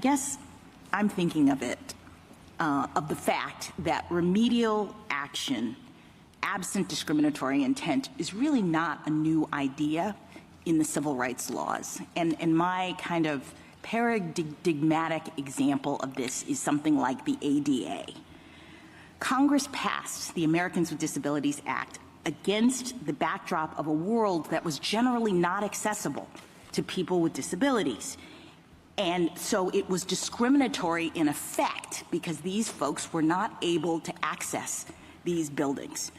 guess I'm thinking of the fact that remedial action, absent discriminatory intent, is really not a new idea in the civil rights laws. And my kind of paradigmatic example of this is something like the ADA. Congress passed the Americans with Disabilities Act against the backdrop of a world that was generally not accessible to people with disabilities. And so it was discriminatory in effect because these folks were not able to access these buildings.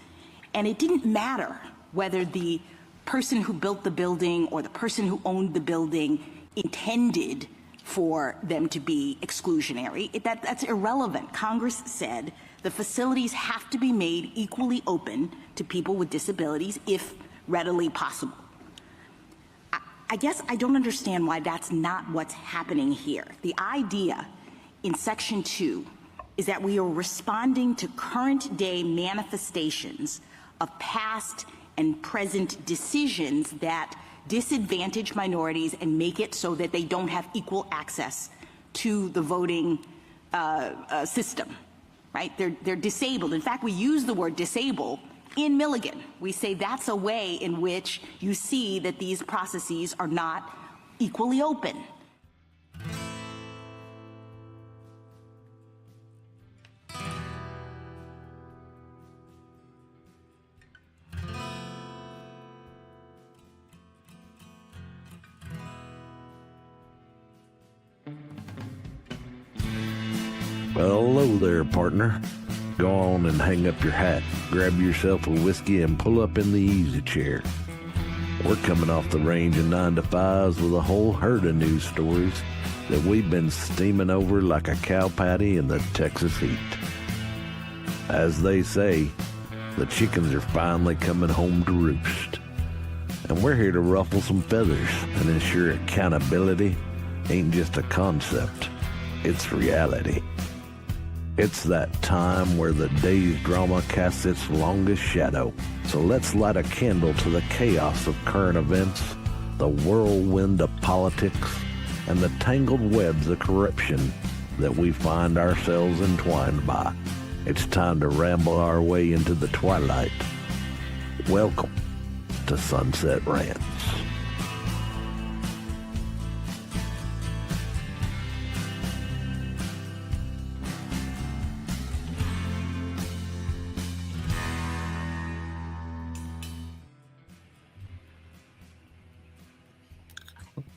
And it didn't matter whether the person who built the building or the person who owned the building intended for them to be exclusionary. That's irrelevant. Congress said the facilities have to be made equally open to people with disabilities if readily possible. I guess I don't understand why that's not what's happening here. The idea in Section 2 is that we are responding to current day manifestations of past and present decisions that disadvantage minorities and make it so that they don't have equal access to the voting system, right? They're disabled. In fact, we use the word disable in Milligan. We say that's a way in which you see that these processes are not equally open. Well, hello there, partner. Go on and hang up your hat, grab yourself a whiskey, and pull up in the easy chair. We're coming off the range of 9 to 5s with a whole herd of news stories that we've been steaming over like a cow patty in the Texas heat. As they say, the chickens are finally coming home to roost. And we're here to ruffle some feathers and ensure accountability ain't just a concept, it's reality. It's that time where the day's drama casts its longest shadow. So let's light a candle to the chaos of current events, the whirlwind of politics, and the tangled webs of corruption that we find ourselves entwined by. It's time to ramble our way into the twilight. Welcome to Sunset Rants.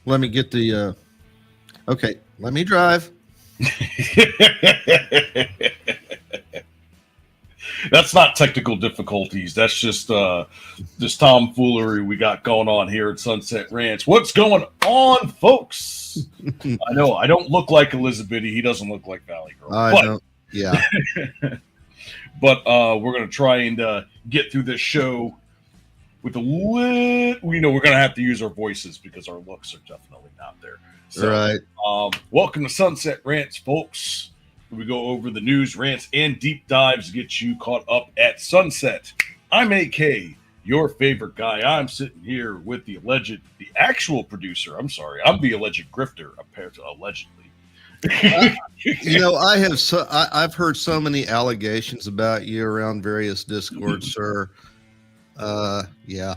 Let me get the, okay, let me drive. That's not technical difficulties. That's just this tomfoolery we got going on here at Sunset Ranch. What's going on, folks? I know I don't look like Elizabeth. He doesn't look like Valley Girl. I know. Yeah. But we're going to try and get through this show with a lit. We're going to have to use our voices because our looks are definitely not there. So, right. Welcome to Sunset Rants, folks. We go over the news, rants, and deep dives to get you caught up at sunset. I'm AK, your favorite guy. I'm sitting here with the actual producer. I'm sorry. I'm the alleged grifter, allegedly. I've heard so many allegations about you around various Discords, sir. Yeah.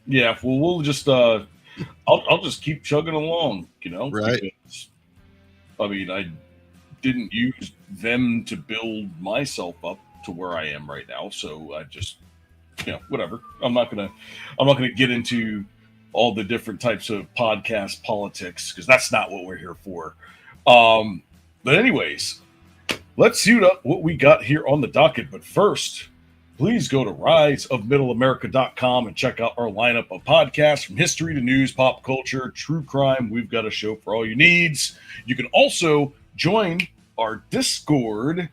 Well, we'll just I'll just keep chugging along, right? Because, I didn't use them to build myself up to where I am right now, so I just whatever. I'm not gonna get into all the different types of podcast politics because that's not what we're here for. But anyways, let's suit up what we got here on the docket. But first, please go to riseofmiddleamerica.com and check out our lineup of podcasts from history to news, pop culture, true crime. We've got a show for all your needs. You can also join our Discord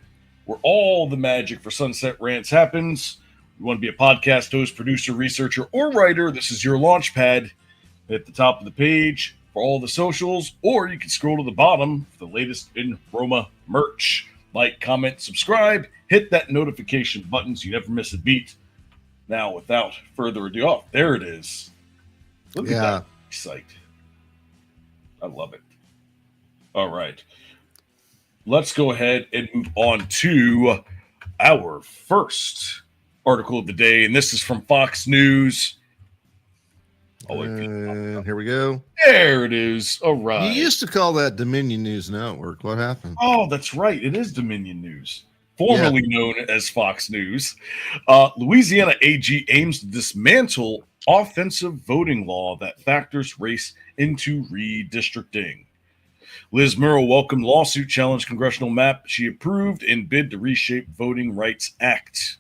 where all the magic for Sunset Rants happens. You want to be a podcast host, producer, researcher, or writer, this is your launch pad at the top of the page for all the socials, or you can scroll to the bottom for the latest in Roma merch. Like, comment, subscribe, hit that notification button so you never miss a beat. Now, without further ado, oh, there it is. Look at that site. I love it. All right. Let's go ahead and move on to our first article of the day, and this is from Fox News. Oh, And here we go. there it is. All right. You used to call that Dominion News Network. What happened? Oh, that's right. It is Dominion News, formerly known as Fox News. Louisiana AG aims to dismantle offensive voting law that factors race into redistricting. Liz Murrow welcomed lawsuit challenged congressional map she approved in bid to reshape Voting Rights Act.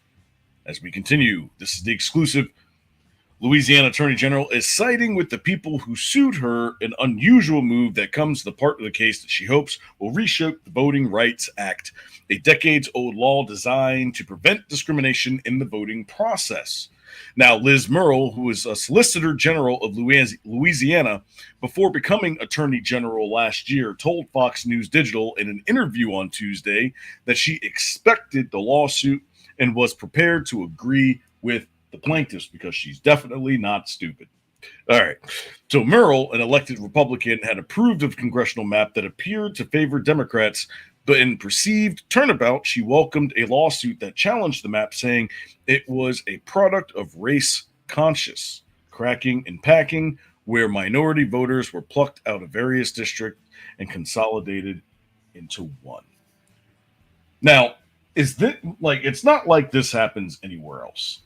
As we continue, this is the exclusive. Louisiana Attorney General is siding with the people who sued her, an unusual move that comes to the part of the case that she hopes will reshape the Voting Rights Act, a decades-old law designed to prevent discrimination in the voting process. Now, Liz Murrow, who was a Solicitor General of Louisiana before becoming Attorney General last year, told Fox News Digital in an interview on Tuesday that she expected the lawsuit and was prepared to agree with the plaintiffs because she's definitely not stupid. All right. So Murrow, an elected Republican, had approved of a congressional map that appeared to favor Democrats, but in perceived turnabout, she welcomed a lawsuit that challenged the map, saying it was a product of race conscious cracking and packing, where minority voters were plucked out of various districts and consolidated into one. Now, is this like, it's not like this happens anywhere else.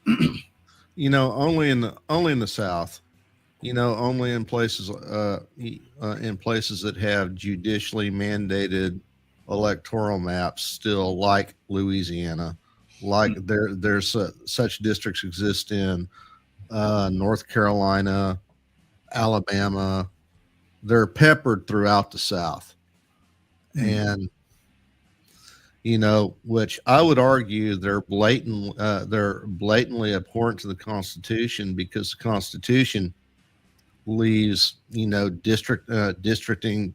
Only in the South. Only in places that have judicially mandated electoral maps, still like Louisiana, like there's such districts exist in North Carolina, Alabama. They're peppered throughout the South, and which I would argue they're blatantly abhorrent to the Constitution, because the Constitution leaves districting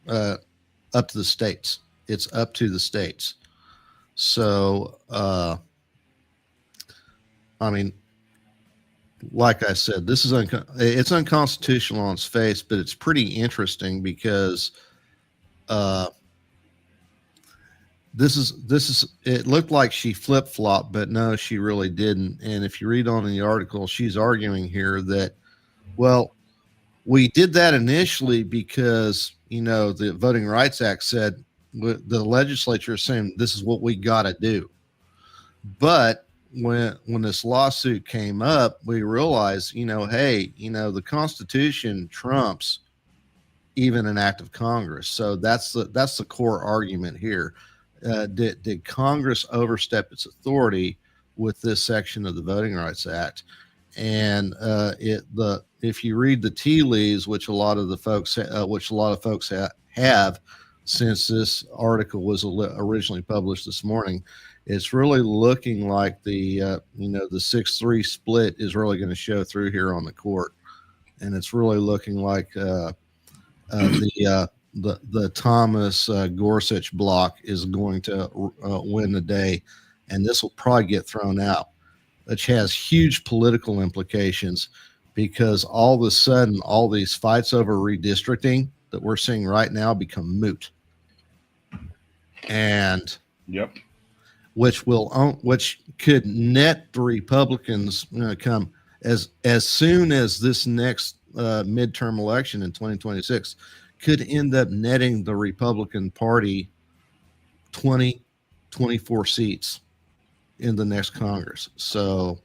up to the states. It's up to the states. So I mean, like I said, this is it's unconstitutional on its face, but it's pretty interesting because this is it looked like she flip-flopped, but no, she really didn't. And if you read on in the article, she's arguing here that, well, we did that initially because the Voting Rights Act said, the legislature is saying this is what we got to do. But when this lawsuit came up, we realized, hey, the Constitution trumps even an act of Congress. So that's the core argument here. Did Congress overstep its authority with this section of the Voting Rights Act? And if you read the tea leaves, which a lot of folks have since this article was originally published this morning, it's really looking like the 6-3 split is really going to show through here on the court, and it's really looking like the Thomas Gorsuch block is going to win the day, and this will probably get thrown out, which has huge political implications, because all of a sudden all these fights over redistricting that we're seeing right now become moot, and which could net the Republicans come as soon as this next midterm election in 2026 could end up netting the Republican Party 24 seats in the next Congress. So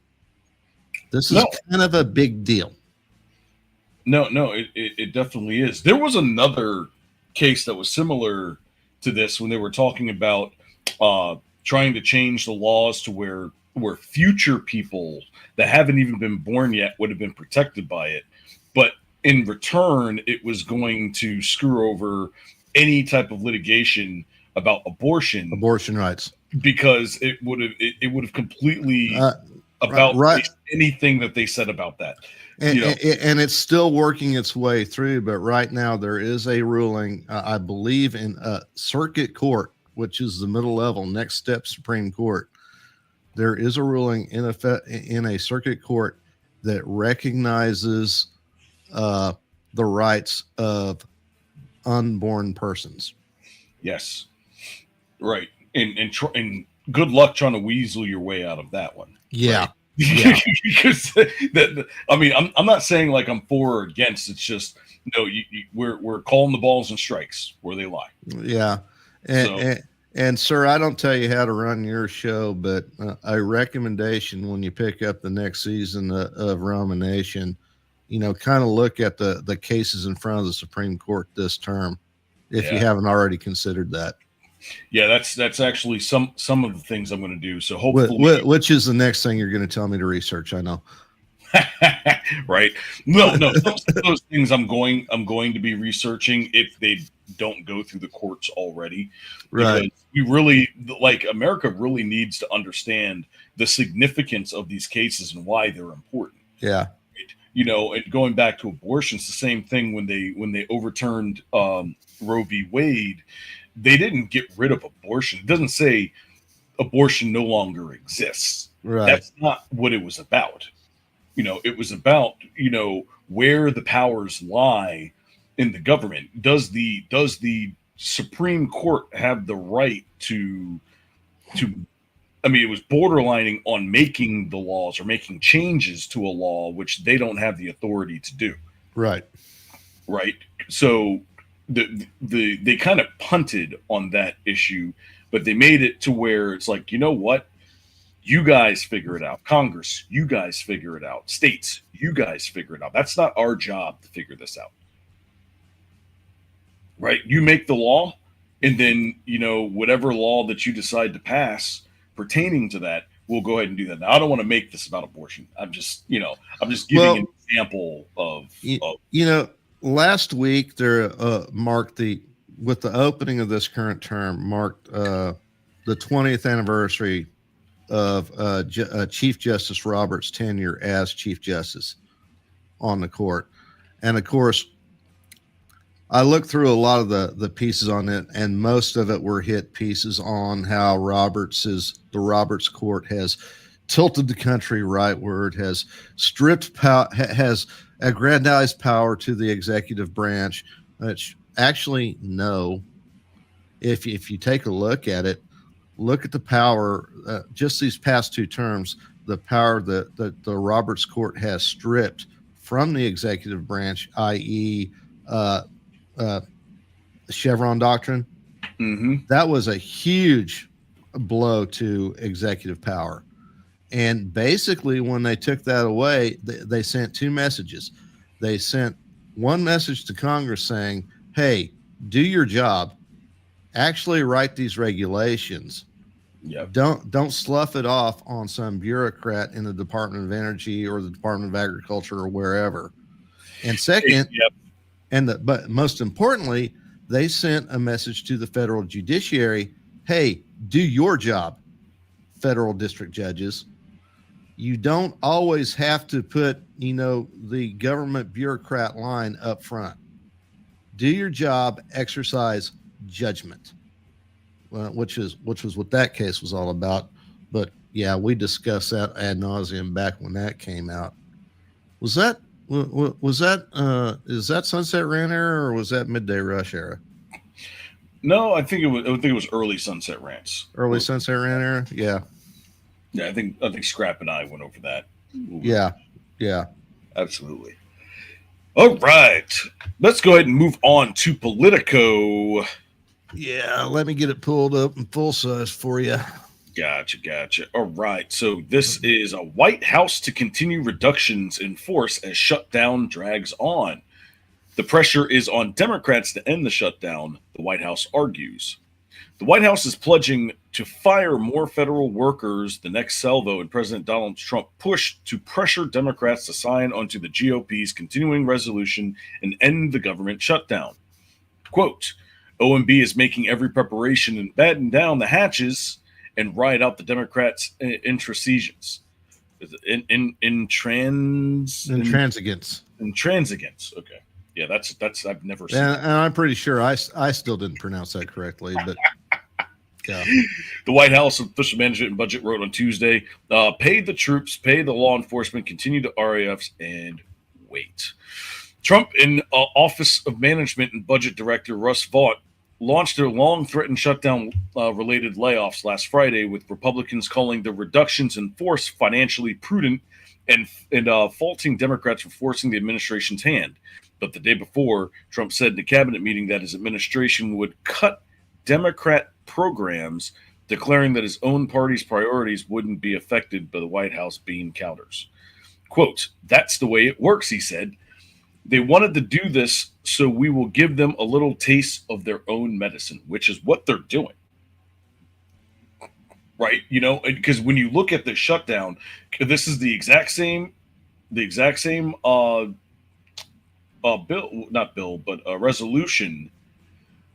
this is kind of a big deal. No, it definitely is. There was another case that was similar to this when they were talking about trying to change the laws to where future people that haven't even been born yet would have been protected by it. But in return, it was going to screw over any type of litigation about abortion rights, because it would have completely about anything that they said about that. And it's still working its way through, but right now there is a ruling, I believe, in circuit court, which is the middle level, next step Supreme Court. There is a ruling in a circuit court that recognizes the rights of unborn persons. Yes. Right. And good luck trying to weasel your way out of that one. Yeah. Right? Yeah. Because I mean, I'm not saying like I'm for or against. It's just no. We're calling the balls and strikes where they lie. Yeah. So And sir, I don't tell you how to run your show, but a recommendation when you pick up the next season of Roman Nation, kind of look at the cases in front of the Supreme Court this term, if you haven't already considered that. Yeah, that's actually some of the things I'm going to do. So hopefully, which is the next thing you're going to tell me to research. I know. Right? No. Some of those things I'm going to be researching if they don't go through the courts already. Right. Because we really America really needs to understand the significance of these cases and why they're important. Yeah. And going back to abortion, it's the same thing when they overturned Roe v. Wade. They didn't get rid of abortion. It doesn't say abortion no longer exists. Right. That's not what it was about. It was about, where the powers lie in the government. Does the Supreme Court have the right to I mean, it was borderlining on making the laws or making changes to a law, which they don't have the authority to do. Right. Right. So they kind of punted on that issue, but they made it to where it's like, you know what? You guys figure it out. Congress, you guys figure it out. States, you guys figure it out. That's not our job to figure this out. Right? You make the law, and then, whatever law that you decide to pass pertaining to that, we'll go ahead and do that. Now, I don't want to make this about abortion. I'm just giving an example of last week there marked with the opening of this current term marked the 20th anniversary of Chief Justice Roberts' tenure as Chief Justice on the court. And of course, I looked through a lot of the pieces on it, and most of it were hit pieces on how the Roberts Court has tilted the country rightward, has stripped power, has aggrandized power to the executive branch, which actually, no. If you take a look at it, look at the power, just these past two terms, the power that the Roberts Court has stripped from the executive branch, i.e., Chevron doctrine. Mm-hmm. That was a huge blow to executive power. And basically, when they took that away, they sent two messages. They sent one message to Congress saying, hey, do your job. Actually write these regulations. Yep. Don't slough it off on some bureaucrat in the Department of Energy or the Department of Agriculture or wherever. And second, but most importantly, they sent a message to the federal judiciary. Hey, do your job, federal district judges. You don't always have to put, the government bureaucrat line up front. Do your job, exercise judgment. Which was what that case was all about. But yeah, we discussed that ad nauseum back when that came out. Is that Sunset Rant era or was that Midday Rush era? No, I think it was early Sunset Rants. Early Sunset Rant era? Yeah. Yeah, I think Scrap and I went over that. Yeah. Absolutely. All right. Let's go ahead and move on to Politico. Yeah, let me get it pulled up in full size for you. Gotcha. All right. So this is a White House to continue reductions in force as shutdown drags on. The pressure is on Democrats to end the shutdown, the White House argues. The White House is pledging to fire more federal workers the next salvo in President Donald Trump push to pressure Democrats to sign onto the GOP's continuing resolution and end the government shutdown. Quote, OMB is making every preparation and batten down the hatches and ride out the Democrats' intransigence. Intransigence. Intransigence. Okay. Yeah, that's I've never seen. And I'm pretty sure I still didn't pronounce that correctly, but yeah. The White House Official Management and Budget wrote on Tuesday, pay the troops, pay the law enforcement, continue the RAFs, and wait. Trump and Office of Management and Budget Director Russ Vought launched their long-threatened shutdown-related layoffs last Friday, with Republicans calling the reductions in force financially prudent and faulting Democrats for forcing the administration's hand. But the day before, Trump said in a cabinet meeting that his administration would cut Democrat programs, declaring that his own party's priorities wouldn't be affected by the White House bean counters. Quote, "That's the way it works," he said. "They wanted to do this, so we will give them a little taste of their own medicine," which is what they're doing. Right? You know, because when you look at the shutdown, this is the exact same bill, not bill, but a resolution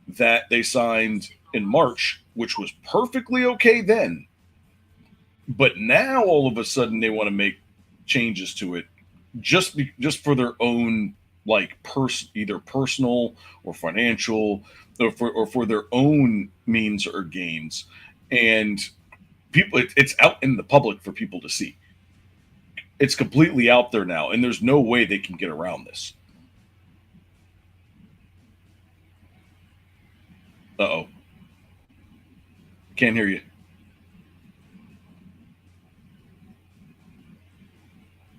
that they signed in March, which was perfectly okay then. But now all of a sudden they want to make changes to it just for their own, like, either personal or financial, or for their own means or gains. And people, it's out in the public for people to see. It's completely out there now, and there's no way they can get around this. Uh-oh. Can't hear you.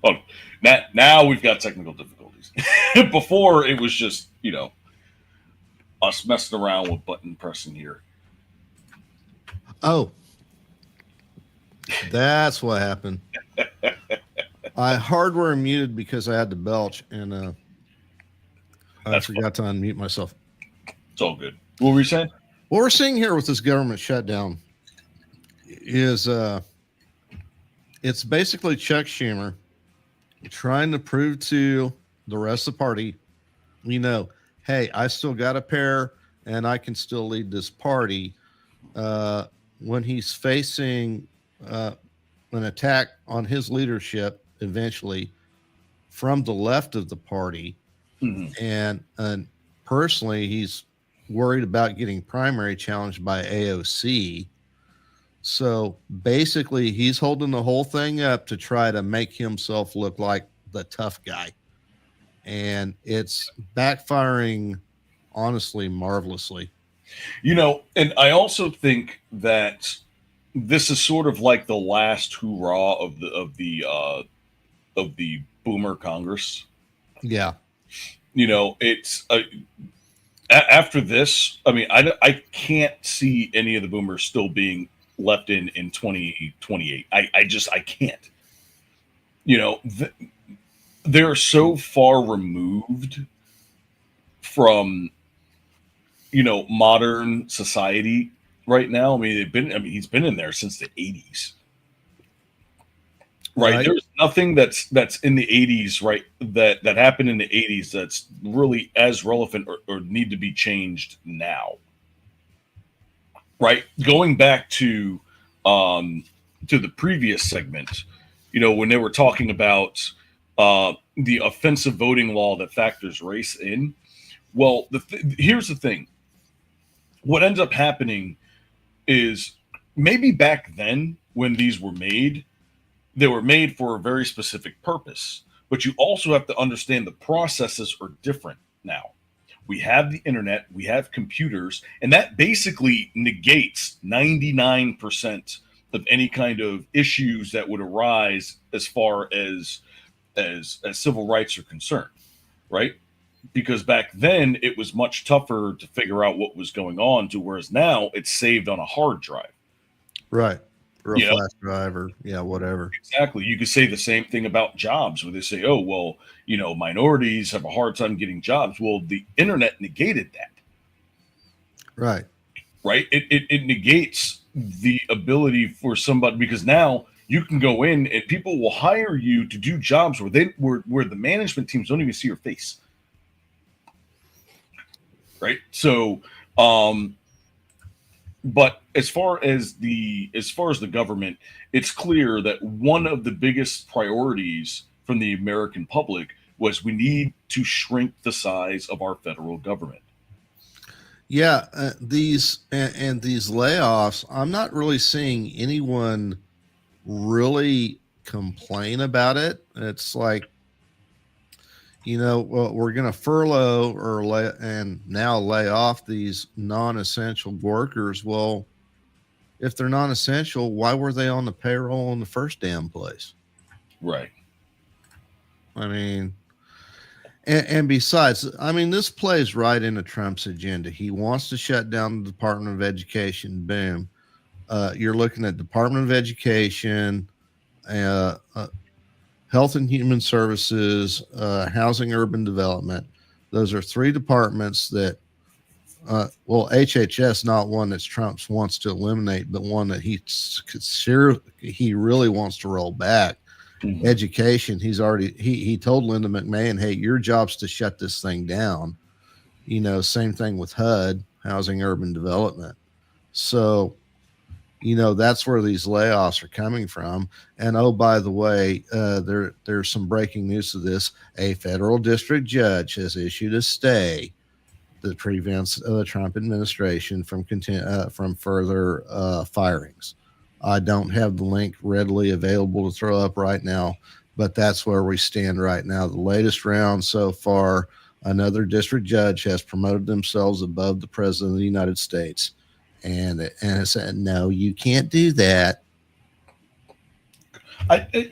Oh, now we've got technical difficulties. Before, it was just, us messing around with button pressing here. Oh, that's what happened. I hardware muted because I had to belch, and I forgot to unmute myself. It's all good. What were you saying? What we're seeing here with this government shutdown is it's basically Chuck Schumer trying to prove to the rest of the party, hey, I still got a pair and I can still lead this party, when he's facing an attack on his leadership eventually from the left of the party. Mm-hmm. And personally, he's worried about getting primary challenged by AOC. So basically, he's holding the whole thing up to try to make himself look like the tough guy. And it's backfiring, honestly, marvelously. And I also think that this is sort of like the last hoorah of the Boomer Congress. Yeah. It's after this. I mean, I can't see any of the Boomers still being left in 2028. I can't. They're so far removed from modern society right now. I mean, he's been in there since the 80s. Right. There's nothing that's in the 80s, right, that happened in the 80s that's really as relevant or need to be changed now. Right. Going back to the previous segment, when they were talking about the offensive voting law that factors race in. Well, here's the thing. What ends up happening is, maybe back then when these were made, they were made for a very specific purpose. But you also have to understand the processes are different now. We have the internet, we have computers, and that basically negates 99% of any kind of issues that would arise as far as civil rights are concerned, right? Because back then it was much tougher to figure out what was going on, whereas now it's saved on a hard drive. Right. Or a flash drive, or whatever. Exactly. You could say the same thing about jobs, where they say, oh, well, minorities have a hard time getting jobs. Well, the internet negated that. Right. Right. It negates the ability for somebody, because now you can go in and people will hire you to do jobs where the management teams don't even see your face. Right. So, but as far as the government, it's clear that one of the biggest priorities from the American public was we need to shrink the size of our federal government. Yeah, these layoffs, I'm not really seeing anyone really complain about it. It's like, well, we're going to furlough and now lay off these non-essential workers. Well, if they're non-essential, why were they on the payroll in the first damn place? Right. I mean, and besides, I mean, this plays right into Trump's agenda. He wants to shut down the Department of Education. Boom. You're looking at Department of Education, Health and Human Services, Housing, Urban Development. Those are three departments that, HHS, not one that Trump wants to eliminate, but one that he really wants to roll back. Mm-hmm. Education, he told Linda McMahon, hey, your job's to shut this thing down. Same thing with HUD, Housing, Urban Development. So, that's where these layoffs are coming from. And oh, by the way, there's some breaking news to this. A federal district judge has issued a stay that prevents the Trump administration from further firings. I don't have the link readily available to throw up right now, but that's where we stand right now. The latest round so far, another district judge has promoted themselves above the president of the United States. And it said, no, you can't do that. I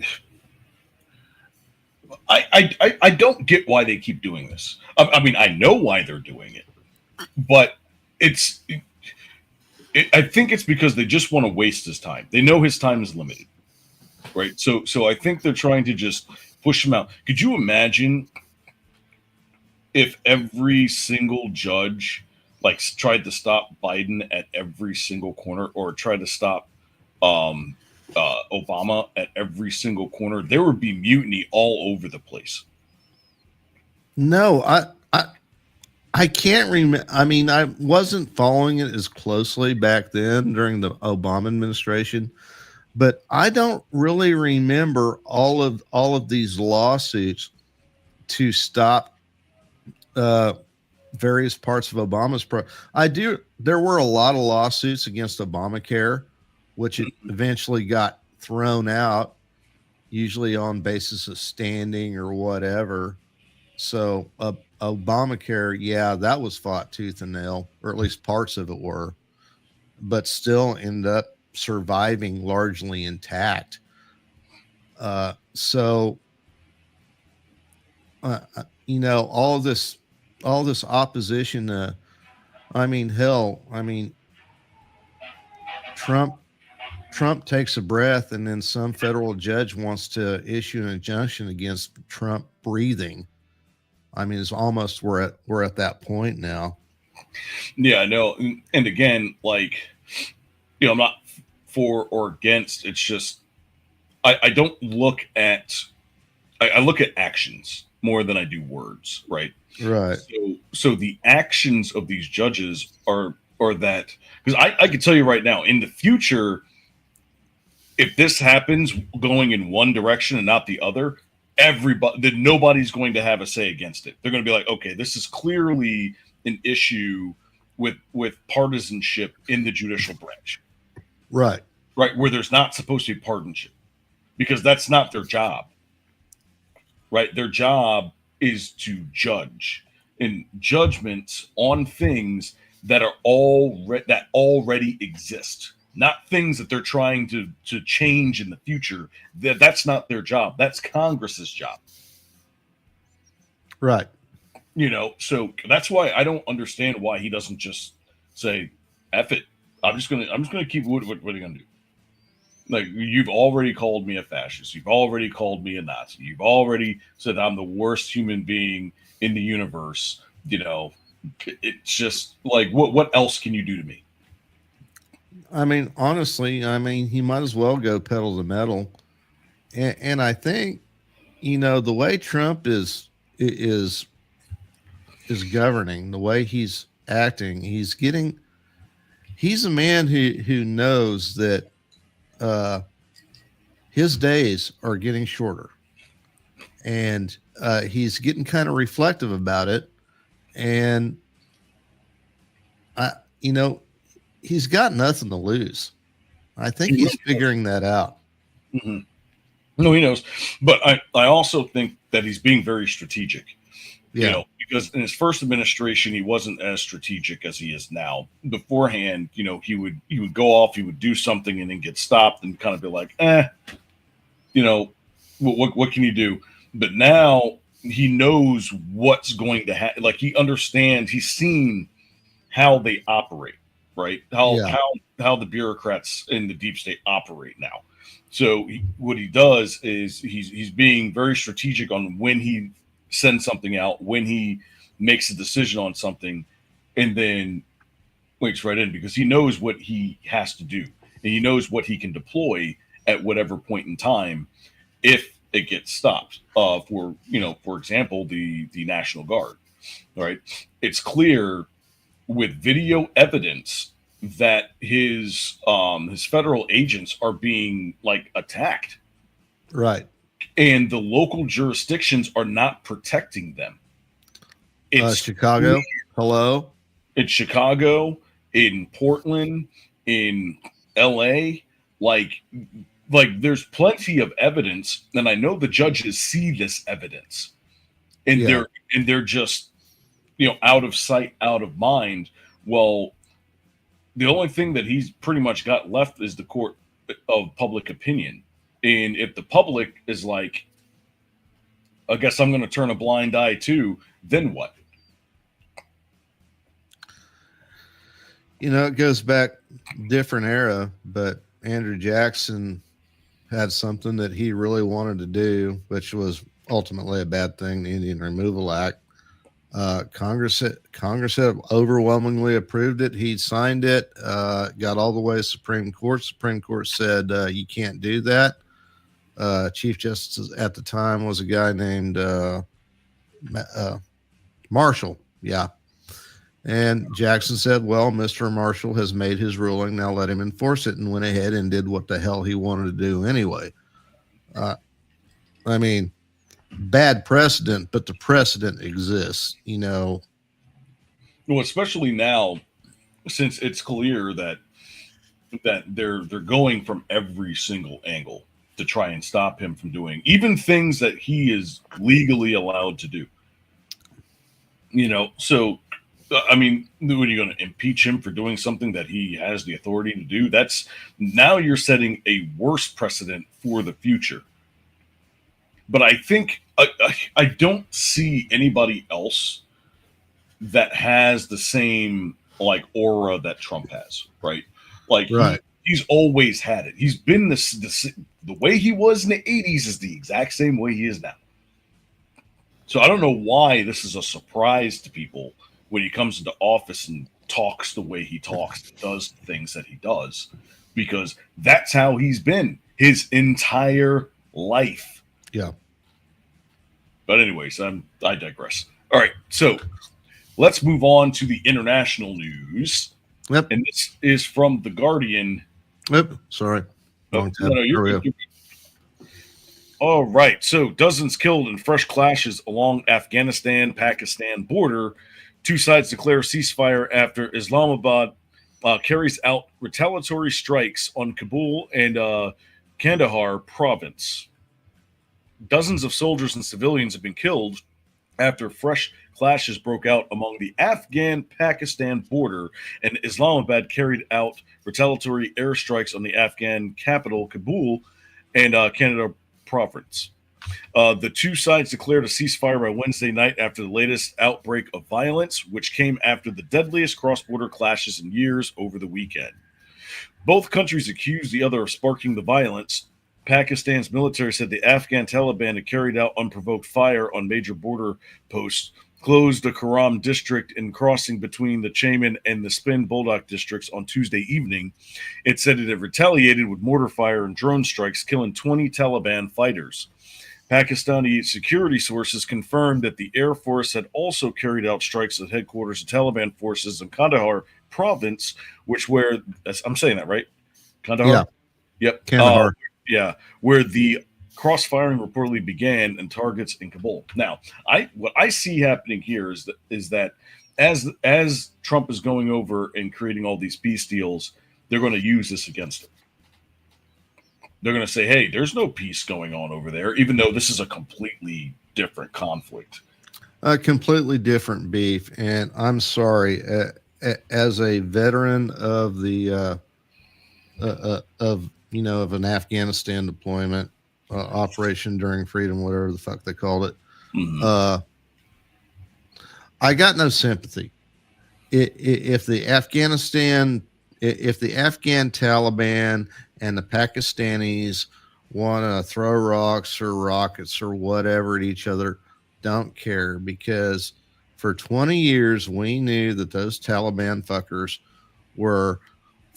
don't get why they keep doing this. I mean, I know why they're doing it, but I think it's because they just want to waste his time. They know his time is limited, right? So I think they're trying to just push him out. Could you imagine if every single judge tried to stop Biden at every single corner, or tried to stop Obama at every single corner? There would be mutiny all over the place. No, I can't remember. I mean, I wasn't following it as closely back then during the Obama administration, but I don't really remember all of these lawsuits to stop various parts of Obama's there were a lot of lawsuits against Obamacare, which eventually got thrown out, usually on basis of standing or whatever. So Obamacare, yeah, that was fought tooth and nail, or at least parts of it were, but still ended up surviving largely intact. All this opposition. Trump takes a breath, and then some federal judge wants to issue an injunction against Trump breathing. I mean, it's almost we're at that point now. Yeah, I know. And again, I'm not for or against. It's just I don't look at I look at actions more than I do words, right? Right. So the actions of these judges are that, because I can tell you right now, in the future, if this happens going in one direction and not the other, nobody's going to have a say against it. They're going to be like, okay, this is clearly an issue with partisanship in the judicial branch. Right. Right. Where there's not supposed to be partisanship, because that's not their job. Right. Their job is to judge, and judgments on things that are already exist, not things that they're trying to change in the future. That's not their job. That's Congress's job. Right. So that's why I don't understand why he doesn't just say, F it. I'm just gonna keep what are you gonna do? Like, you've already called me a fascist. You've already called me a Nazi. You've already said I'm the worst human being in the universe. It's just like, what else can you do to me? I mean, honestly, he might as well go pedal to the metal. And I think, the way Trump is governing, the way he's acting, he's a man who knows that his days are getting shorter, and he's getting kind of reflective about it. And he's got nothing to lose. I think he's figuring that out. Mm-hmm. No, he knows. But I also think that he's being very strategic. Yeah. You know, because in his first administration, he wasn't as strategic as he is now. Beforehand, you know, he would go off, he would do something, and then get stopped, and kind of be like, you know, what can you do? But now he knows what's going to happen. Like, he understands, he's seen how they operate, right? Yeah. How the bureaucrats in the deep state operate now. So what he does is he's being very strategic on when he sends something out, when he makes a decision on something, and then waits right in, because he knows what he has to do, and he knows what he can deploy at whatever point in time if it gets stopped. For example, the National Guard. All right, it's clear with video evidence that his federal agents are being like attacked, Right. and the local jurisdictions are not protecting them. It's Chicago. Hello. in Chicago, in Portland, in LA, like there's plenty of evidence, and I know the judges see this evidence, and Yeah. they're just, you know, out of sight, out of mind. Well, the only thing that he's pretty much got left is the court of public opinion. And if the public is like, I guess I'm going to turn a blind eye too, then what? You know, it goes back different era, but Andrew Jackson had something that he really wanted to do, which was ultimately a bad thing, the Indian Removal Act. Congress had overwhelmingly approved it. He signed it, got all the way to Supreme Court. Supreme Court said you can't do that. Chief Justice at the time was a guy named Marshall. Yeah. And Jackson said, well, Mr. Marshall has made his ruling. Now let him enforce it, and went ahead and did what the hell he wanted to do anyway. I mean, bad precedent, but the precedent exists, you know. Well, especially now, since it's clear that they're going from every single angle to try and stop him from doing even things that he is legally allowed to do. You know, so I mean, when you're going to impeach him for doing something that he has the authority to do, that's now you're setting a worse precedent for the future. But I think I don't see anybody else that has the same like aura that Trump has, right? Like Right. He's always had it. He's been the way he was in the 80s is the exact same way he is now. So I don't know why this is a surprise to people when he comes into office and talks the way he talks, does the things that he does, because that's how he's been his entire life. Yeah. But anyways, I digress. All right, so let's move on to the international news. Yep. And this is from The Guardian. Oops, sorry. Wrong tab. You're good. All right, so dozens killed in fresh clashes along Afghanistan-Pakistan border. Two sides declare ceasefire after Islamabad carries out retaliatory strikes on Kabul and Kandahar province. Dozens of soldiers and civilians have been killed after fresh clashes broke out among the Afghan-Pakistan border, and Islamabad carried out retaliatory airstrikes on the Afghan capital, Kabul, and Kandahar province. The two sides declared a ceasefire by Wednesday night after the latest outbreak of violence, which came after the deadliest cross-border clashes in years over the weekend. Both countries accused the other of sparking the violence. Pakistan's military said the Afghan Taliban had carried out unprovoked fire on major border posts, closed the Karam district and crossing between the Chaman and the Spin Buldak districts on Tuesday evening. It said it had retaliated with mortar fire and drone strikes, killing 20 Taliban fighters. Pakistani security sources confirmed that the Air Force had also carried out strikes at headquarters of Taliban forces in Kandahar province, where I'm saying that right? Kandahar? Yeah. Yep. Kandahar. Where the cross-firing reportedly began in targets in Kabul. Now, what I see happening here is that as Trump is going over and creating all these peace deals, they're going to use this against him. They're going to say, hey, there's no peace going on over there, even though this is a completely different conflict. A completely different beef, and I'm sorry. As a veteran of the of of an Afghanistan deployment, Operation During Freedom, whatever the fuck they called it, Mhm. uh, I got no sympathy. If the if the Afghan Taliban and the Pakistanis want to throw rocks or rockets or whatever at each other, don't care, because for 20 years we knew that those Taliban fuckers were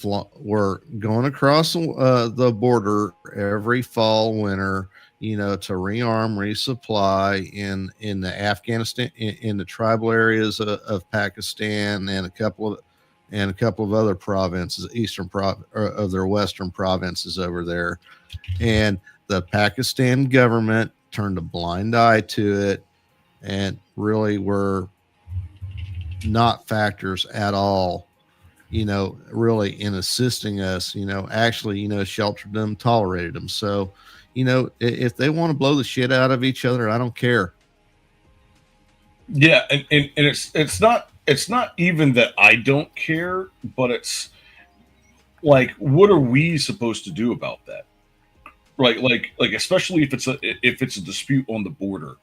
were going across the border every fall, winter, to rearm, resupply in the Afghanistan, in the tribal areas of Pakistan, and a couple of other provinces, of their western provinces over there. And the Pakistan government turned a blind eye to it and really were not factors at all, really in assisting us, actually, sheltered them, tolerated them. So, if they want to blow the shit out of each other, I don't care. Yeah, and it's not even that I don't care, but it's like, what are we supposed to do about that? Right, like especially if it's a dispute on the border.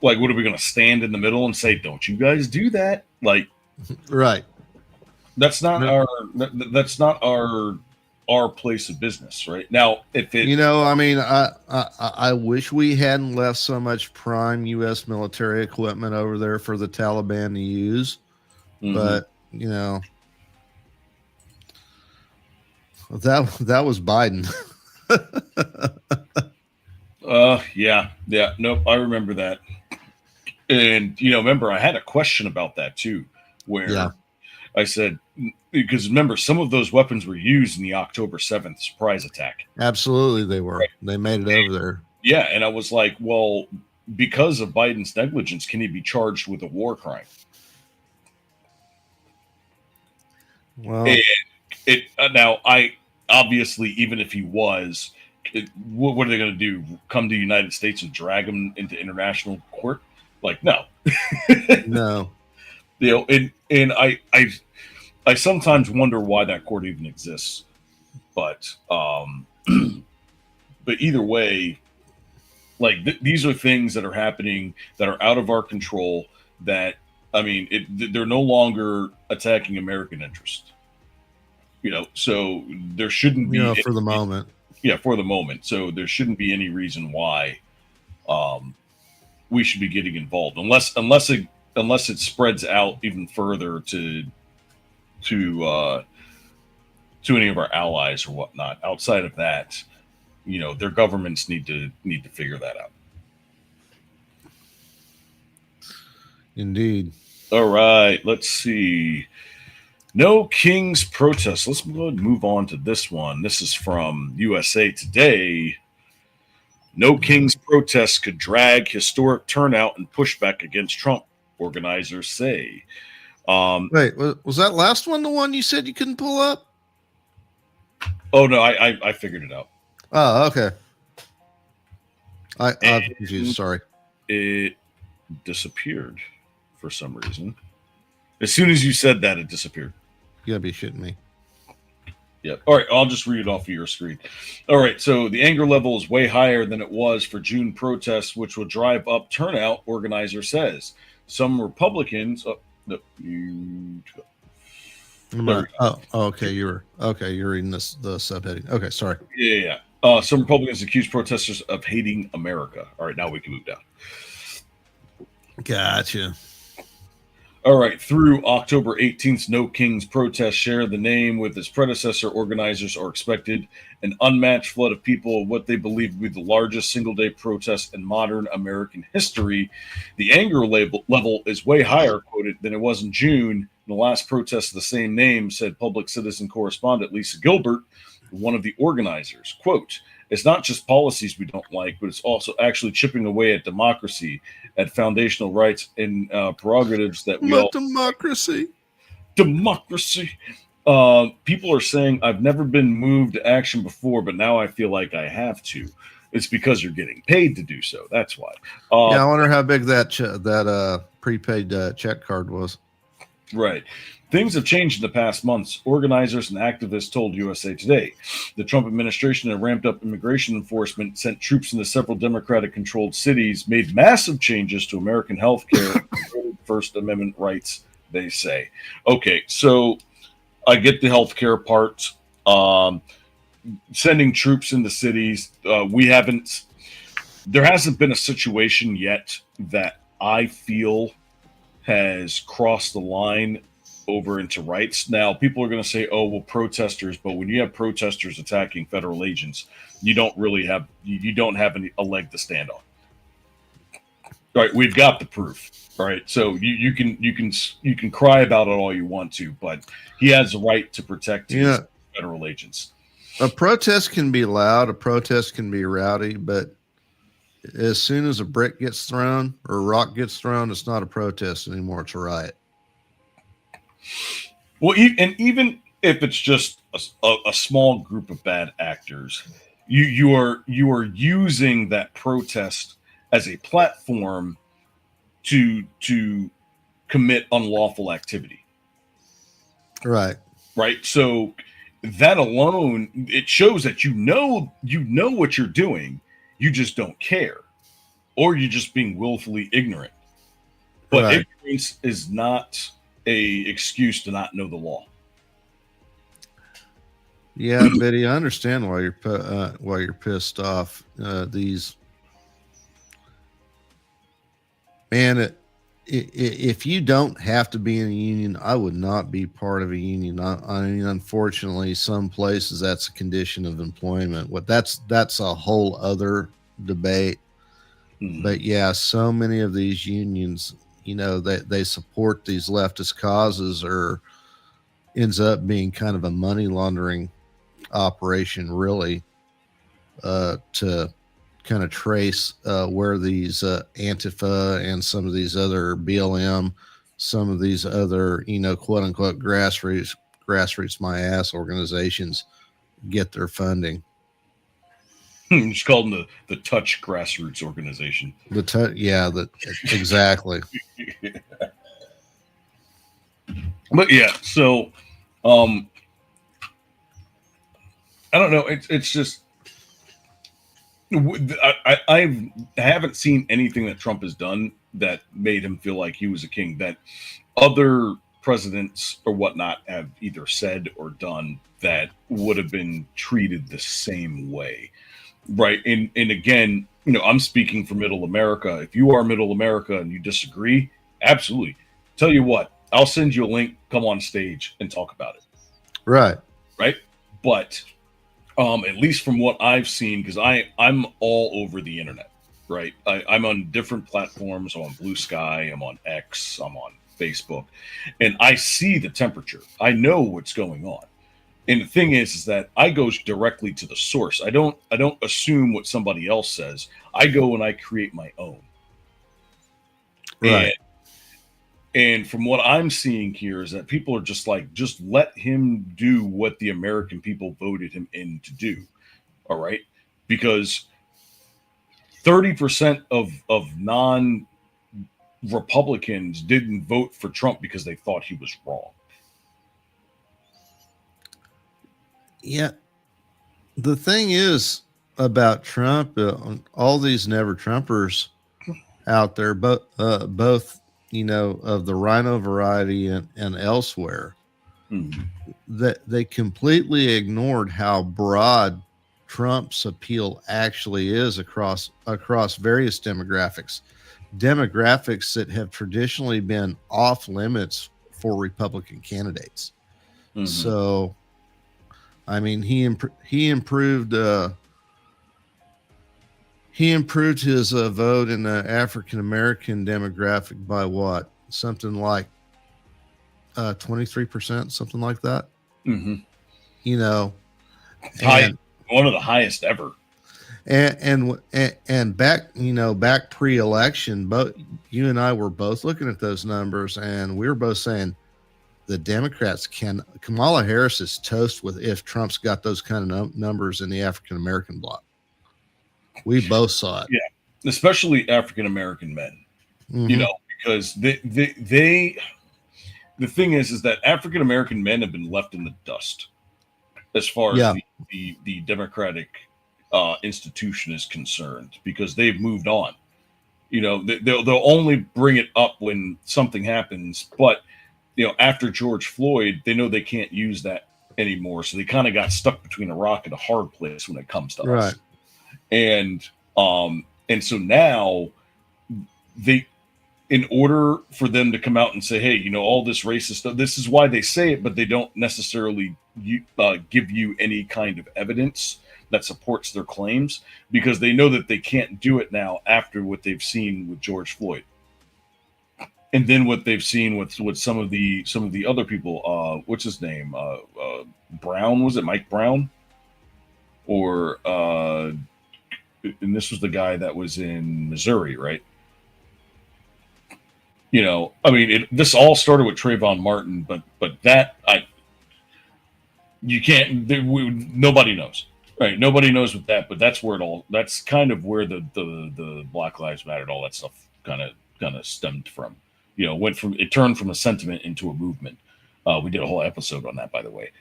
Like, what are we going to stand in the middle and say, "Don't you guys do that"? Like, Right. that's not No, that's not our place of business, right? Now, if it, I mean, I wish we hadn't left so much prime U.S. military equipment over there for the Taliban to use, Mhm. but that was Biden. Yeah, nope, I remember that. And remember, I had a question about that too, Yeah, where I said, because remember, some of those weapons were used in the October 7th surprise attack. absolutely, they were. Right. They made it over there. Yeah, and I was like, well, because of Biden's negligence, can he be charged with a war crime? And Well, now, I obviously, even if he was, what are they going to do? Come to the United States and drag him into international court? Like, no. no. And I sometimes wonder why that court even exists. But but either way, like, these are things that are happening that are out of our control. That, I mean, they're no longer attacking American interest. So there shouldn't be For the any, moment. yeah, for the moment. So there shouldn't be any reason why um, we should be getting involved, unless it spreads out even further to uh, to any of our allies or whatnot. Outside of that, their governments need to figure that out. Indeed. All right, let's see. No King's protest. Let's go ahead and move on to this one. This is from USA Today. No King's protests could drag historic turnout and pushback against Trump, organizers say. Um, Wait, was that last one the one you said you couldn't pull up? oh no, I figured it out. Oh, okay. I'm And confused. Sorry. it disappeared for some reason. As soon as you said that, it disappeared. You gotta be shitting me. Yep. All right, I'll just read it off of your screen. All right, so the anger level is way higher than it was for June protests, which will drive up turnout, organizer says. Some Republicans. Oh, no, there we go. Okay. You're reading this the subheading. Okay, sorry. Yeah. Some Republicans accuse protesters of hating America. All right, now we can move down. Gotcha. All right, through October 18th, No King's protests share the name with its predecessor. Organizers are expected an unmatched flood of people of what they believe to be the largest single-day protest in modern American history. The anger level is way higher, quoted, than it was in June. The last protest of the same name, said public citizen correspondent Lisa Gilbert, one of the organizers. Quote, it's not just policies we don't like, but it's also actually chipping away at democracy, at foundational rights and prerogatives that we all democracy. democracy. People are saying, I've never been moved to action before, but now I feel like I have to. It's because you're getting paid to do so. That's why. Yeah, I wonder how big that prepaid check card was. Right. Things have changed in the past months. Organizers and activists told USA Today. The Trump administration had ramped up immigration enforcement, sent troops into several Democratic-controlled cities, made massive changes to American health care, First Amendment rights, they say. Okay, so I get the health care part. Sending troops into cities. There hasn't been a situation yet that I feel has crossed the line over into rights. Now, people are going to say, "Oh, well, protesters," but when you have protesters attacking federal agents, you don't have a leg to stand on. Right? We've got the proof. Right? So you can cry about it all you want to, but he has a right to protect his federal agents. A protest can be loud, a protest can be rowdy, but as soon as a brick gets thrown or a rock gets thrown, it's not a protest anymore. It's a riot. Well, even if it's just a small group of bad actors, you are using that protest as a platform to commit unlawful activity. Right. Right. So that alone, it shows that you know what you're doing. You just don't care, or you're just being willfully ignorant. But right. Ignorance is not a excuse to not know the law. Yeah, Biddy, I understand why you're pissed off. If you don't have to be in a union, I would not be part of a union. I mean, unfortunately, some places that's a condition of employment. That's a whole other debate. Mm-hmm. But yeah, so many of these unions, they support these leftist causes, or ends up being kind of a money laundering operation, really, to kind of trace where these Antifa and some of these other BLM, some of these other, quote unquote grassroots my ass organizations get their funding. Just call them the Touch Grassroots Organization. Exactly. But yeah, so I don't know. It's just I haven't seen anything that Trump has done that made him feel like he was a king, that other presidents or whatnot have either said or done that would have been treated the same way. Right. And again, I'm speaking for middle America. If you are middle America and you disagree, absolutely. Tell you what, I'll send you a link, come on stage and talk about it. Right. Right. But at least from what I've seen, because I'm all over the internet, right? I'm on different platforms. I'm on Blue Sky. I'm on X. I'm on Facebook. And I see the temperature. I know what's going on. And the thing is that I go directly to the source. I don't assume what somebody else says. I go and I create my own. Right. And from what I'm seeing here is that people are just let him do what the American people voted him in to do. All right. Because 30% of non-Republicans didn't vote for Trump because they thought he was wrong. Yeah. The thing is about Trump, all these never Trumpers out there, both, of the rhino variety and elsewhere, that they completely ignored how broad Trump's appeal actually is across various demographics that have traditionally been off limits for Republican candidates. Mm-hmm. So, I mean, he improved his vote in the African American demographic by what? Something like 23%, something like that. Mm-hmm. One of the highest ever. And back pre-election, both you and I were both looking at those numbers, and we were both saying the Democrats Kamala Harris is toast if Trump's got those kind of numbers in the African American bloc. We both saw it. Yeah, especially African American men. Mhm. You know, because the thing is that African American men have been left in the dust as far as Yeah. the Democratic institution is concerned, because they've moved on. You know, they'll only bring it up when something happens, but you know, after George Floyd, they know they can't use that anymore, so they kind of got stuck between a rock and a hard place when it comes to Right. us. And so now they, in order for them to come out and say, hey, you know, all this racist stuff, this is why they say it, but they don't necessarily give you any kind of evidence that supports their claims, because they know that they can't do it now after what they've seen with George Floyd. And then what they've seen with some of the other people, what's his name? Brown, was it Mike Brown? Or and this was the guy that was in Missouri, right? You know, I mean, this all started with Trayvon Martin, but that you can't. Nobody knows, right? Nobody knows with that, but that's where it all. That's kind of where the Black Lives Matter and all that stuff kind of stemmed from. You know, it turned from a sentiment into a movement. We did a whole episode on that, by the way.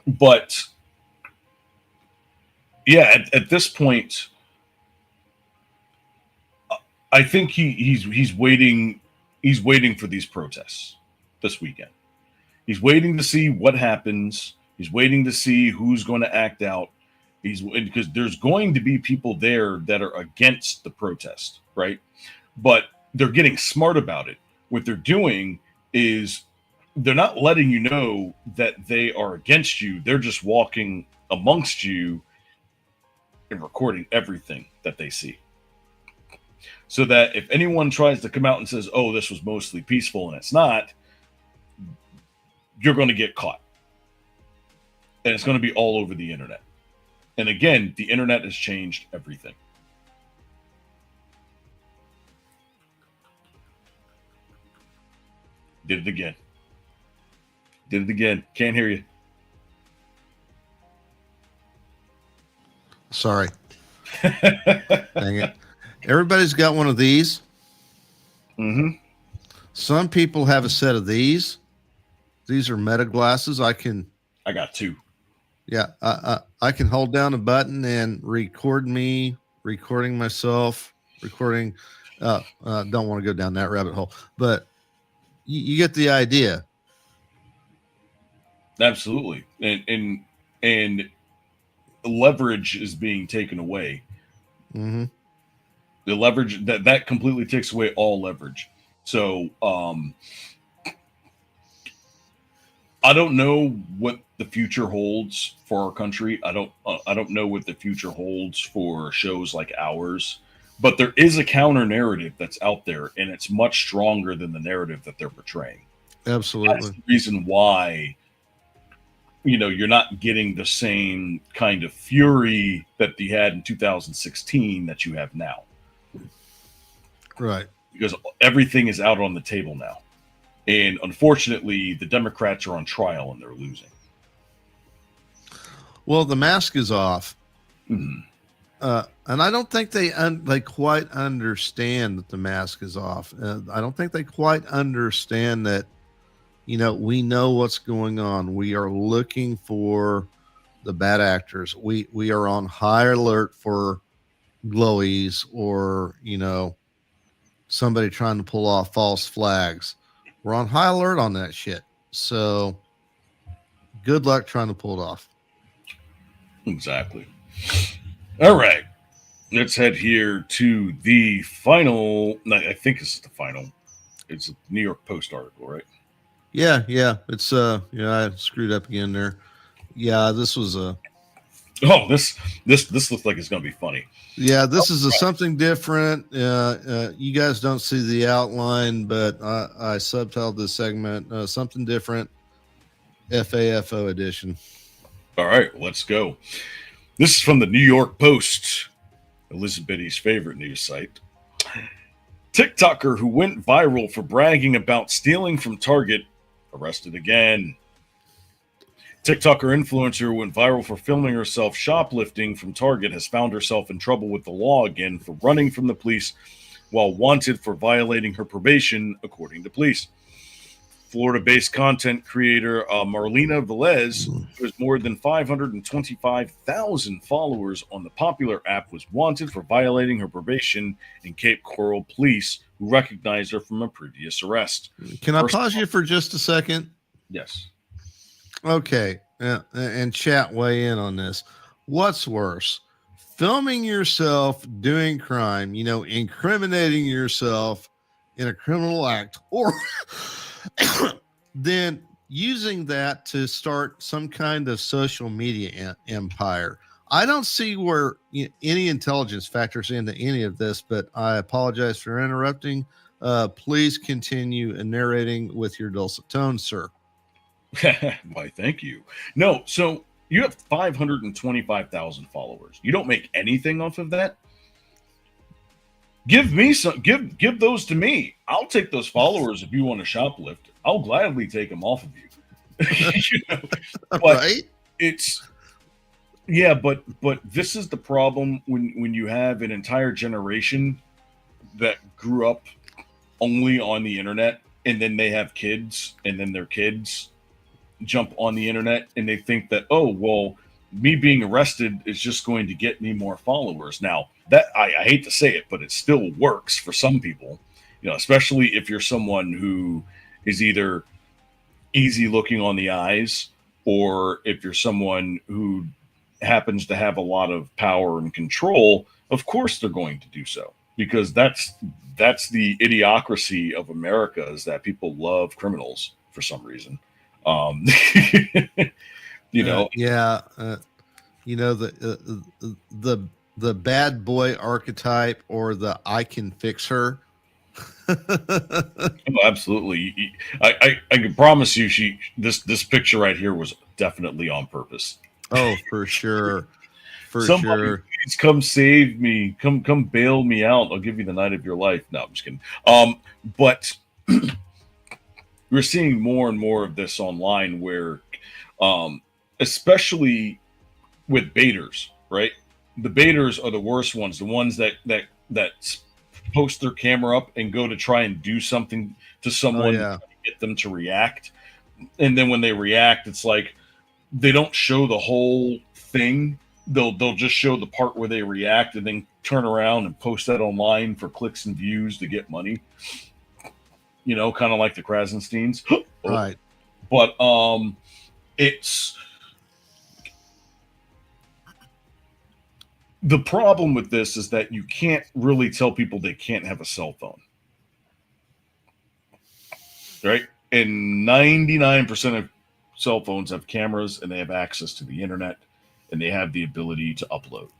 But yeah, at this point, I think he's waiting. He's waiting for these protests this weekend. He's waiting to see what happens. He's waiting to see who's going to act out. Because there's going to be people there that are against the protest, right? But they're getting smart about it. What they're doing is they're not letting you know that they are against you. They're just walking amongst you and recording everything that they see. So that if anyone tries to come out and says, oh, this was mostly peaceful, and it's not, you're going to get caught. And it's going to be all over the internet. And again, the internet has changed everything. Did it again. Did it again. Can't hear you. Sorry. Dang it. Everybody's got one of these. Mm-hmm. Some people have a set of these. These are Meta glasses. I got two. Yeah, I can hold down a button and record me, recording myself, recording. Don't want to go down that rabbit hole, but you get the idea. Absolutely, and leverage is being taken away. Mm-hmm. The leverage that completely takes away all leverage. So I don't know what the future holds for our country. I don't know what the future holds for shows like ours, but there is a counter narrative that's out there, and it's much stronger than the narrative that they're portraying. Absolutely. That's the reason why, you know, you're not getting the same kind of fury that you had in 2016 that you have now. Right. Because everything is out on the table now. And unfortunately, the Democrats are on trial and they're losing. Well, the mask is off. Mm-hmm. And I don't think they quite understand that the mask is off. I don't think they quite understand that, you know, we know what's going on. We are looking for the bad actors. We are on high alert for glowies or, you know, somebody trying to pull off false flags. We're on high alert on that shit. So good luck trying to pull it off. Exactly. All right. Let's head here to the final. I think this is the final. It's a New York Post article, right? Yeah. It's I screwed up again there. Yeah, this was a this looks like it's gonna be funny. Yeah, this is something different. You guys don't see the outline, but I subtitled this segment something different, FAFO edition. All right, let's go. This is from the New York Post, Elizabeth's favorite news site. TikToker who went viral for bragging about stealing from Target arrested again. TikToker influencer who went viral for filming herself shoplifting from Target has found herself in trouble with the law again for running from the police while wanted for violating her probation, according to police. Florida-based content creator Marlena Velez, who has more than 525,000 followers on the popular app, was wanted for violating her probation in Cape Coral police, who recognized her from a previous arrest. Can I pause you for just a second? Yes. Okay, and chat weigh in on this. What's worse, filming yourself doing crime, incriminating yourself in a criminal act, or then using that to start some kind of social media empire? I don't see where any intelligence factors into any of this, but I apologize for interrupting. Please continue narrating with your dulcet tones, sir. Why, thank you. No, so you have 525,000 followers. You don't make anything off of that. Give me some. Give those to me. I'll take those followers if you want to shoplift. I'll gladly take them off of you. But Right? but this is the problem when you have an entire generation that grew up only on the internet, and then they have kids, and then their kids jump on the internet and they think that, oh, well, me being arrested is just going to get me more followers. Now, that I hate to say it, but it still works for some people, especially if you're someone who is either easy looking on the eyes, or if you're someone who happens to have a lot of power and control. Of course they're going to do so, because that's the idiocracy of America, is that people love criminals for some reason. The bad boy archetype, or the I can fix her. Oh, absolutely. I can promise you, this picture right here was definitely on purpose. Oh, for sure. Somebody please come save me. Come bail me out. I'll give you the night of your life. No, I'm just kidding. But we're seeing more and more of this online, where, especially with baiters, right? The baiters are the worst ones. The ones that post their camera up and go to try and do something to someone to get them to react. And then when they react, it's like they don't show the whole thing. They'll just show the part where they react and then turn around and post that online for clicks and views to get money. Kind of like the Krasensteins. Right. But it's the problem with this is that you can't really tell people they can't have a cell phone. Right? And 99% of cell phones have cameras, and they have access to the internet, and they have the ability to upload.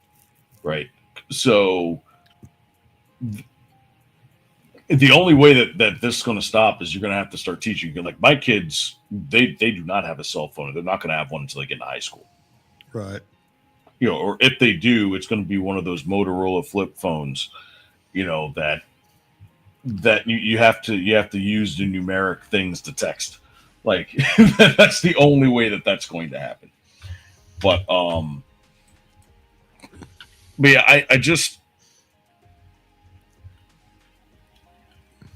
Right? So the only way that this is going to stop is you're going to have to start teaching. Like my kids, they do not have a cell phone. They're not going to have one until they get into high school. Right. Or if they do, it's going to be one of those Motorola flip phones, that you have to use the numeric things to text. Like that's the only way that's going to happen. But yeah, I just,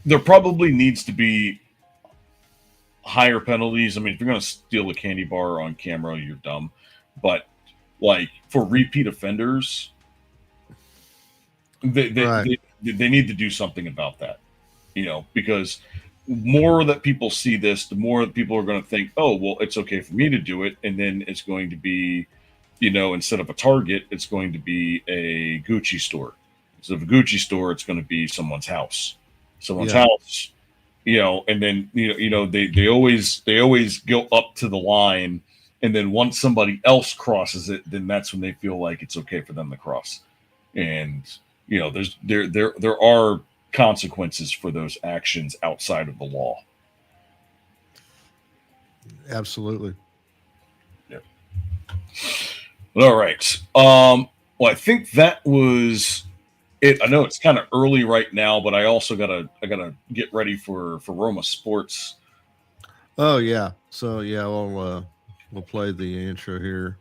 there probably needs to be higher penalties. I mean, if you're going to steal a candy bar on camera, you're dumb. But like for repeat offenders, they need to do something about that, because more that people see this, the more that people are going to think, oh, well, it's okay for me to do it. And then it's going to be, instead of a Target, it's going to be a Gucci store. Instead of a Gucci store, it's going to be someone's house. House, and then they always go up to the line, and then once somebody else crosses it, then that's when they feel like it's okay for them to cross. And there are consequences for those actions outside of the law. Absolutely. Yeah. All right. Well, I think that was it. I know it's kind of early right now, but I also gotta get ready for Roma Sports. Oh yeah. So yeah, well, We'll play the intro here.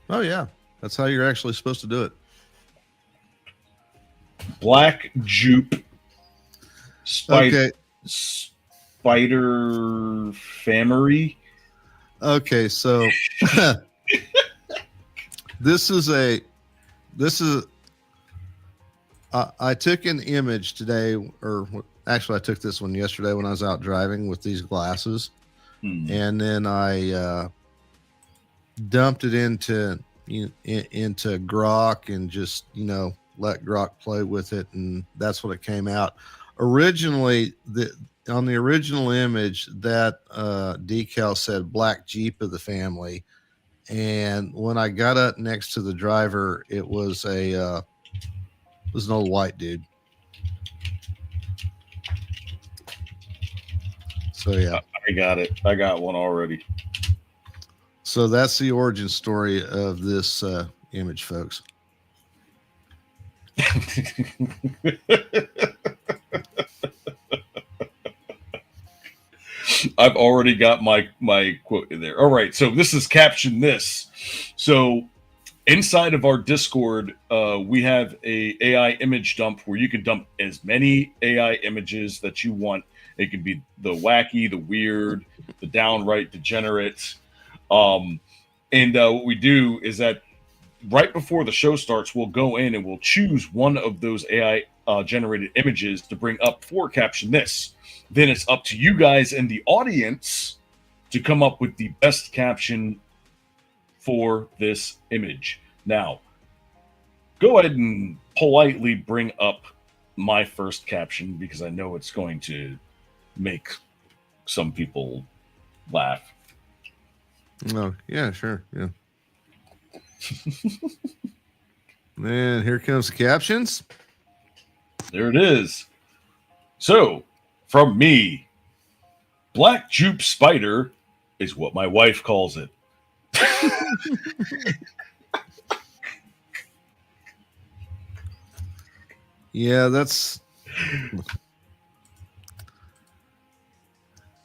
Oh yeah, that's how you're actually supposed to do it. Black Jupe Okay. Spider Famery. Okay, so this is I took an image today, or actually I took this one yesterday when I was out driving with these glasses, and then I dumped it into Grok and just let Grok play with it, and that's what it came out. Originally, on the original image, that decal said Black Jeep of the family, and when I got up next to the driver, it was an old white dude. So yeah, I got it. I got one already. So that's the origin story of this image, folks. I've already got my quote in there. All right, so this is caption this. So inside of our Discord, we have a AI image dump where you can dump as many AI images that you want. It can be the wacky, the weird, the downright degenerate. And what we do is that right before the show starts, we'll go in and we'll choose one of those AI generated images to bring up for caption this. Then it's up to you guys in the audience to come up with the best caption for this image. Now, go ahead and politely bring up my first caption because I know it's going to make some people laugh. Oh, yeah, sure. Yeah. Man, here comes the captions. There it is. So, from me, Black Jupe Spider is what my wife calls it. Yeah, that's.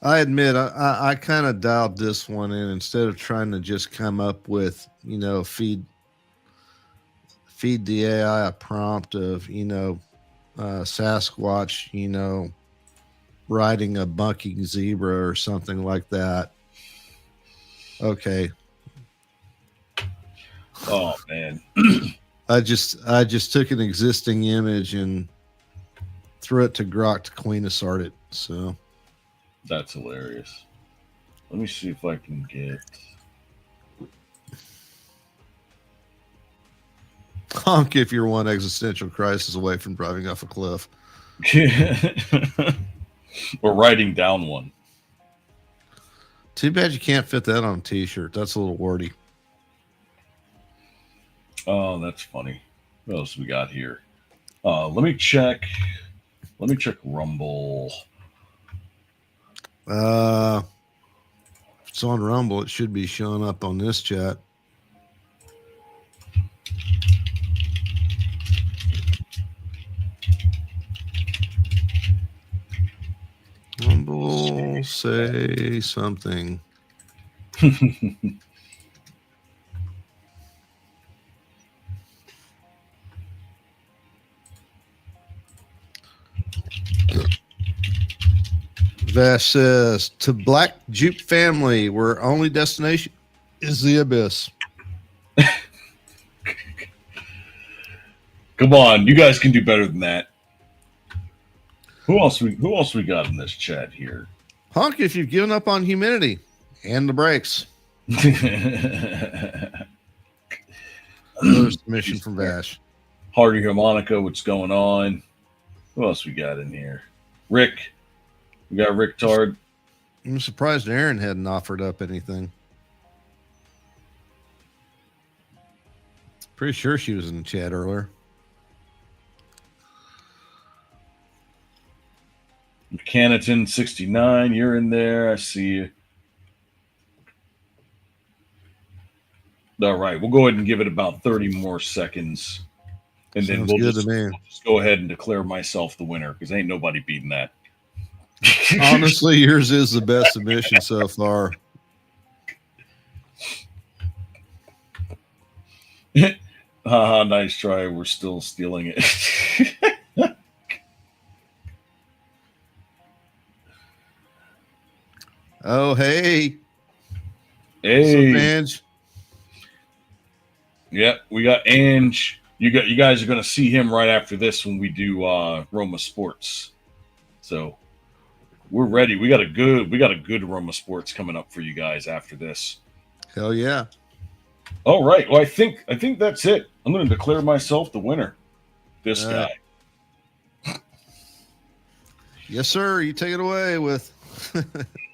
I admit, I kind of dialed this one in instead of trying to just come up with, feed the AI a prompt of, Sasquatch, riding a bucking zebra or something like that. Okay. Oh man. I just took an existing image and threw it to Grok to clean assort it. So that's hilarious. Let me see if I can get honk if you're one existential crisis away from driving off a cliff. or writing down one. Too bad you can't fit that on a t-shirt. That's a little wordy. Oh, that's funny. What else we got here? Let me check Rumble. If it's on Rumble, it should be showing up on this chat. Rumble, say something. Vash says, to Black Jupe family, where only destination is the abyss. Come on, you guys can do better than that. Who else we got in this chat here? Honk if you've given up on humidity and the brakes. Another submission from Vash. Hardy Harmonica, what's going on? Who else we got in here? Rick. We got Rick Tard. I'm surprised Aaron hadn't offered up anything. Pretty sure she was in the chat earlier. Canaton 69, you're in there. I see you. All right, we'll go ahead and give it about 30 more seconds And then Sounds good to me. we'll just go ahead and declare myself the winner because ain't nobody beating that. Honestly, yours is the best submission so far. Haha, nice try. We're still stealing it. Oh, hey. Hey. What's up, Ange? Yeah, we got Ange. You guys are gonna see him right after this when we do Roma Sports. So we're ready. We got a good Roma Sports coming up for you guys after this. Hell yeah. All right. Well, I think that's it. I'm gonna declare myself the winner. This All guy. right. Yes, sir. You take it away with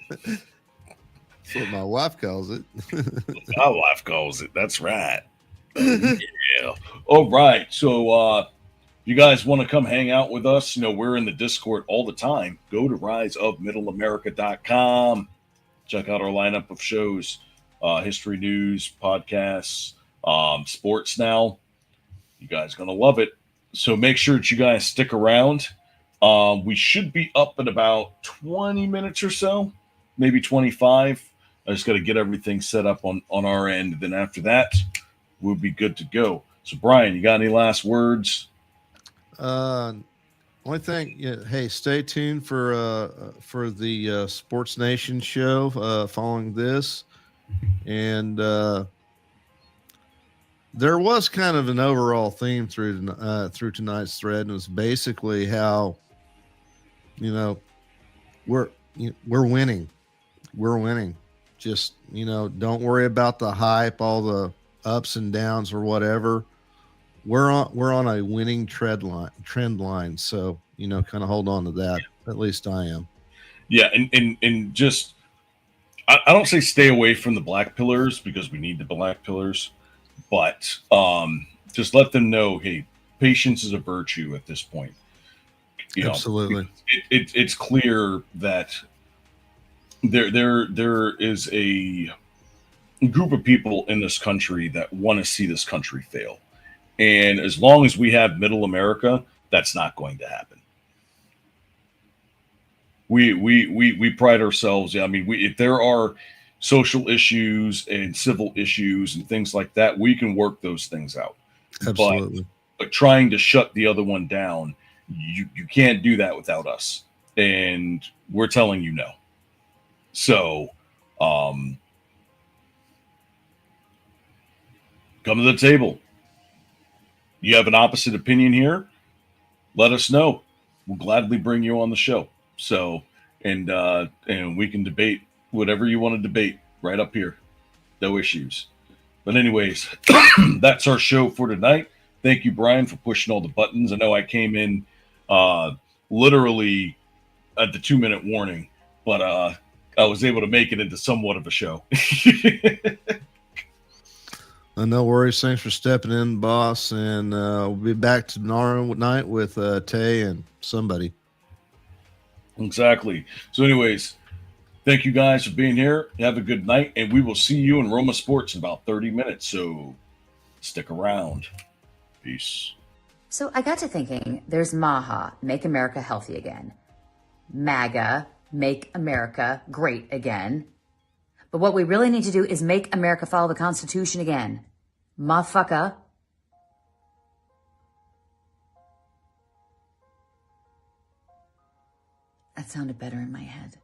that's what my wife calls it. My wife calls it. That's right. Yeah. All right. So you guys want to come hang out with us? You know, we're in the Discord all the time. Go to riseofmiddleamerica.com. Check out our lineup of shows, history news, podcasts, sports now. You guys are going to love it. So make sure that you guys stick around. We should be up in about 20 minutes or so, maybe 25. I just got to get everything set up on our end. Then after that, we'll be good to go. So, Brian, you got any last words? Only thing, yeah, hey, stay tuned for the Sports Nation show following this, and there was kind of an overall theme through tonight's thread, and it was basically how, you know, we're winning, Just, you know, don't worry about the hype, all the ups and downs or whatever. We're on a winning trend line. So, you know, kind of hold on to that. At least I am. Yeah, and just I don't say stay away from the black pillars because we need the black pillars, but just let them know, hey, patience is a virtue at this point. You Absolutely. know, it's clear that there is a group of people in this country that want to see this country fail. And as long as we have middle America, that's not going to happen. We pride ourselves. I mean, if there are social issues and civil issues and things like that, we can work those things out. Absolutely. But trying to shut the other one down, you can't do that without us. And we're telling you no. So, come to the table. You have an opposite opinion here, let us know. We'll gladly bring you on the show. So, and we can debate whatever you want to debate right up here. No issues. But anyways, that's our show for tonight. Thank you, Brian, for pushing all the buttons. I know I came in literally at the 2-minute warning, but I was able to make it into somewhat of a show. No worries. Thanks for stepping in, boss. And we'll be back tomorrow night with Tay and somebody. Exactly. So anyways, thank you guys for being here. Have a good night. And we will see you in Roma Sports in about 30 minutes. So stick around. Peace. So I got to thinking, there's MAHA, Make America Healthy Again. MAGA, Make America Great Again. But what we really need to do is make America follow the Constitution again. Motherfucker. That sounded better in my head.